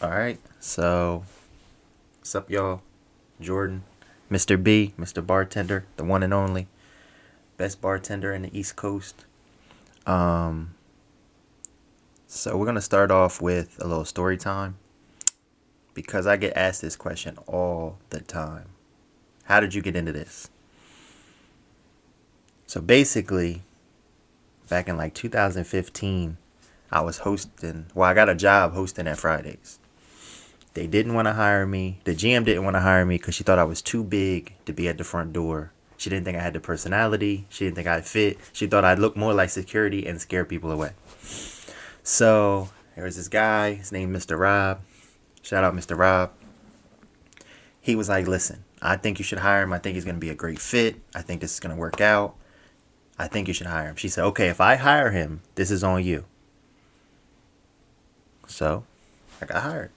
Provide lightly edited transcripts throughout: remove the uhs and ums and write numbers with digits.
All right. So, what's up, y'all? Jordan, Mr. B, Mr. Bartender, the one and only best bartender in the East Coast. Um, so we're gonna start off with a little story time because I get asked this question all the time. How did you get into this? So basically, back in like 2015, I was hosting. Well, I got a job hosting at Fridays. They didn't want to hire me. The GM didn't want to hire me because she thought I was too big to be at the front door. She didn't think I had the personality. She didn't think I'd fit. She thought I'd look more like security and scare people away. So there was this guy. His name Mr. Rob. Shout out Mr. Rob. He was like, listen, I think you should hire him. I think he's going to be a great fit. I think this is going to work out. I think you should hire him. She said, okay, if I hire him, this is on you. So I got hired.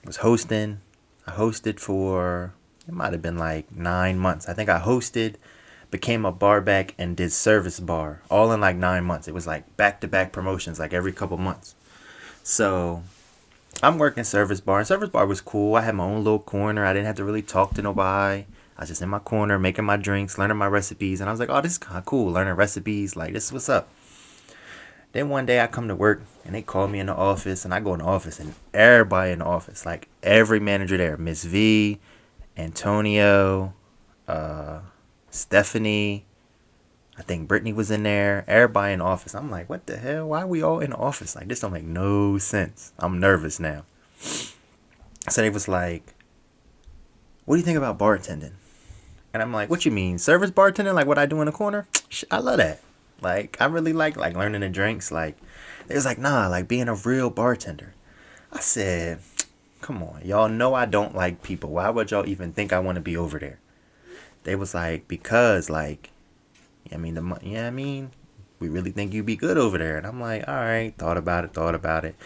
Was hosting. I hosted for, it might have been like 9 months. I think I hosted, became a bar back, and did service bar all in like 9 months. It was like back to back promotions, like every couple months. So I'm working service bar, and service bar was cool. I had my own little corner. I didn't have to really talk to nobody. I was just in my corner making my drinks, learning my recipes, and I was like, oh, this is kind of cool, learning recipes. Like, this is what's up. Then one day I come to work and they call me in the office, and I go in the office and everybody in the office, like every manager there, Miss V, Antonio, Stephanie, I think Brittany was in there, everybody in the office. I'm like, what the hell? Why are we all in the office? Like, this don't make no sense. I'm nervous now. So they was like, what do you think about bartending? And I'm like, what you mean? Service bartending? Like what I do in the corner? I love that. Like, I really like learning the drinks. Like, they was like, nah, like being a real bartender. I said, come on, y'all know I don't like people. Why would y'all even think I want to be over there? They was like, because like, I mean, we really think you'd be good over there. And I'm like, all right, thought about it.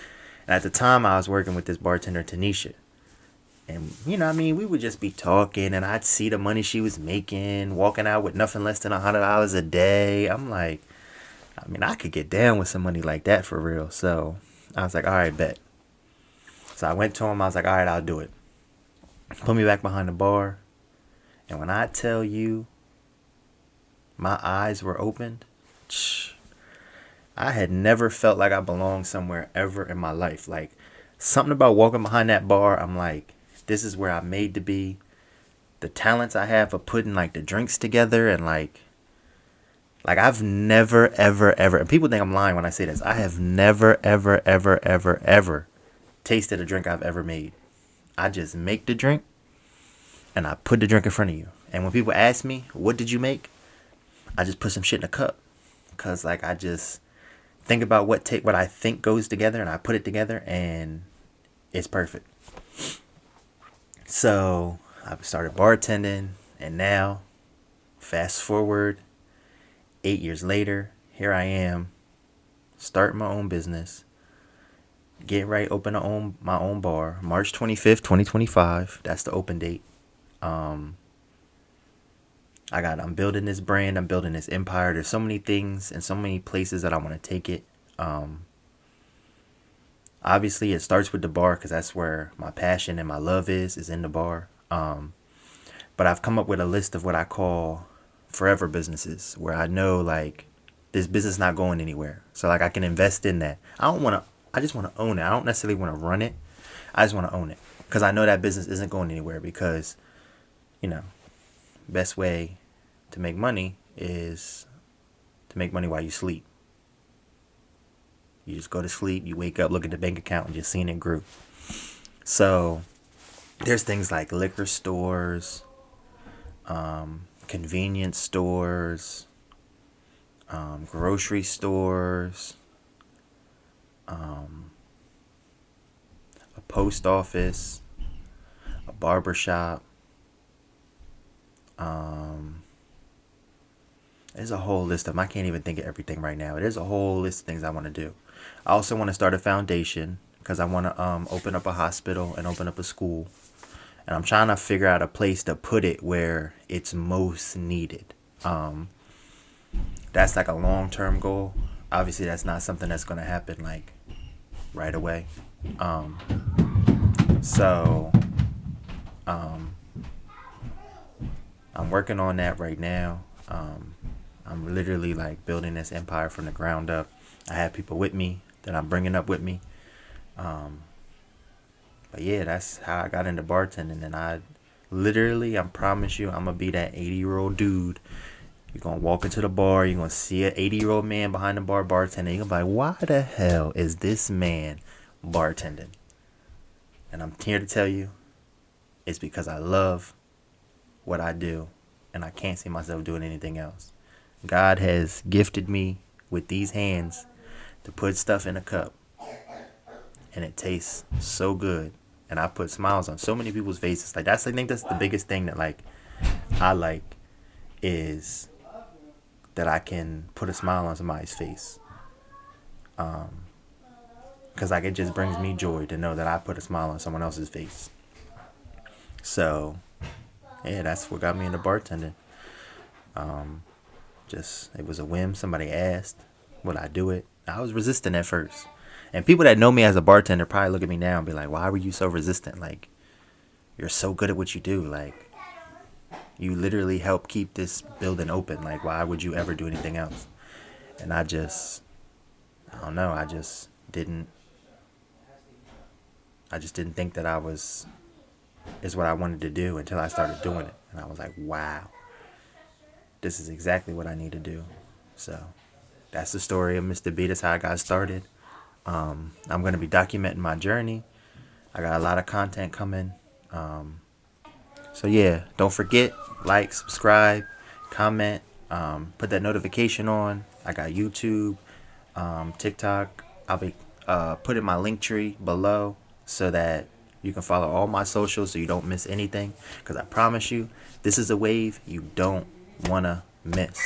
And at the time, I was working with this bartender, Tanisha. And, we would just be talking, and I'd see the money she was making, walking out with nothing less than $100 a day. I'm like, I could get down with some money like that for real. So I was like, all right, bet. So I went to him. I was like, all right, I'll do it. Put me back behind the bar. And when I tell you my eyes were opened, I had never felt like I belonged somewhere ever in my life. Like, something about walking behind that bar, I'm like, this is where I'm made to be. The talents I have for putting like the drinks together, and like I've never ever, and people think I'm lying when I say this, I have never ever tasted a drink I've ever made. I just make the drink and I put the drink in front of you. And when people ask me, what did you make? I just put some shit in a cup. Cause like I just think about what I think goes together, and I put it together, and it's perfect. So I started bartending, and now, fast forward 8 years later, here I am, starting my own business, getting ready to open my own bar, March 25th, 2025. That's the open date. I'm building this brand. I'm building this empire. There's so many things and so many places that I want to take it. Obviously, it starts with the bar because that's where my passion and my love is in the bar. But I've come up with a list of what I call forever businesses, where I know like this business not going anywhere. So like I can invest in that. I just want to own it. I don't necessarily want to run it. I just want to own it because I know that business isn't going anywhere because, best way to make money is to make money while you sleep. You just go to sleep, you wake up, look at the bank account, and just seeing it grew. So there's things like liquor stores, convenience stores, grocery stores, a post office, a barber shop. There's a whole list of them. I can't even think of everything right now. There's a whole list of things I want to do. I also want to start a foundation because I want to open up a hospital and open up a school. And I'm trying to figure out a place to put it where it's most needed. That's like a long-term goal. Obviously, that's not something that's going to happen like right away. So um, I'm working on that right now. I'm literally like building this empire from the ground up. I have people with me that I'm bringing up with me. Um, but yeah, that's how I got into bartending. And I literally, I promise you, I'm gonna be that 80-year-old dude. You're gonna walk into the bar, you're gonna see an 80-year-old man behind the bar bartending. You're gonna be like, why the hell is this man bartending? And I'm here to tell you, it's because I love what I do and I can't see myself doing anything else. God has gifted me with these hands to put stuff in a cup, and it tastes so good. And I put smiles on so many people's faces. Like I think that's the biggest thing that like I like is that I can put a smile on somebody's face. Because like it just brings me joy to know that I put a smile on someone else's face. So yeah, that's what got me into bartending. Just it was a whim. Somebody asked, would I do it? I was resistant at first, and people that know me as a bartender probably look at me now and be like, "Why were you so resistant? Like, you're so good at what you do. Like, you literally help keep this building open. Like, why would you ever do anything else?" And I don't know. I just didn't think that I was is what I wanted to do until I started doing it, and I was like, "Wow, this is exactly what I need to do." So that's the story of Mr. B. That's how I got started. I'm going to be documenting my journey. I got a lot of content coming. So yeah, don't forget, like, subscribe, comment, put that notification on. I got YouTube, TikTok. I'll be putting my link tree below so that you can follow all my socials so you don't miss anything. Because I promise you, this is a wave you don't want to miss.